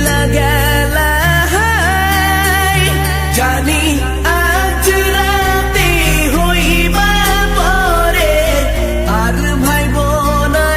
চইলা গেলা জানি আজ রাতে হইবা পরে আর ভাইব না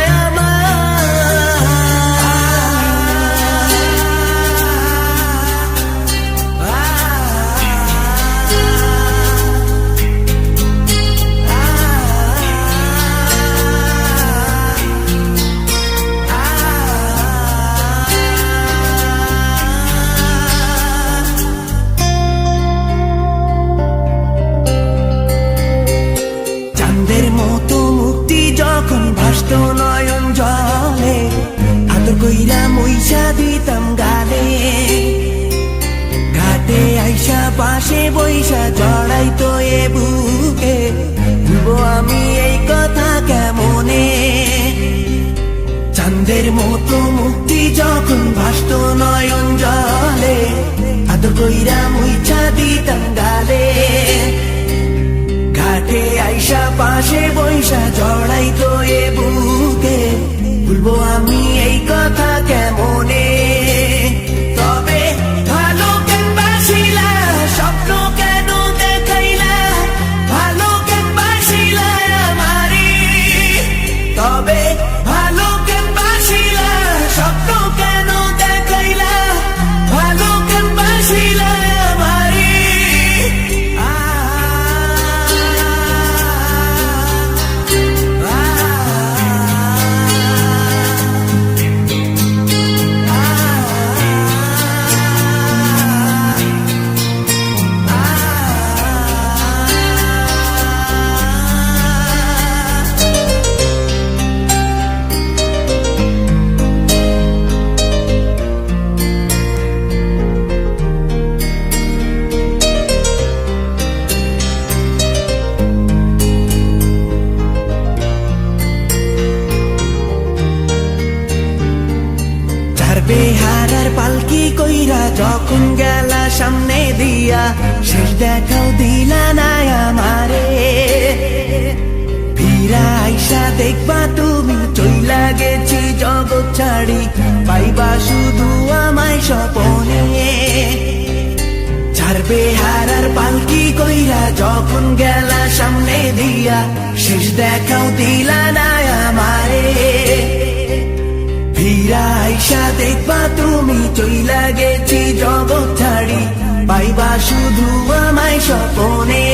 চাঁদের মতো মুক্তি যখন ভাসত নয়ন জলে আদর কইরা মইসা দিতাম গালে ঘাটে আইসা পাশে বইসা জড়াইতো এ বুকে ভুলবো আমি এই কথা কেমনে চাঁদের মতো মুক্তি যখন ভাসত নয়ন জলে আদর কইরা মইসা দিতাম গালে ঘাটে আইসা পাশে বইসা জড়াইতো এ বুকে ভুলবো আমি এই কথা কেমনে তবে ভালো কেন বাসিলা স্বপ্ন কেন দেখাইলা ভালো কেন বাসিলা আমারে তবে ভালো কেন বাসিলা স্বপ্ন কেন দেখাইলা ভালো কেন বাসিলা আমারে বেহারার পালকি কইরা যখন গেলা সামনে দিয়া শেষ দেখাও দিলা না আমারে ফিরা আইসা দেখবা তুমি চইলা গেছি জগৎ ছাড়ি পাইবা শুধু আমায় স্বপনে ছাড়বে হারার পালকি কইরা যখন গেলা সামনে দিয়া শেষ দেখাও দিলা না আমারে ফিরা আইসা দেখবা তুমি চইলা গেছি জগৎ ছাড়ি পাইবা শুধু আমায় স্বপনে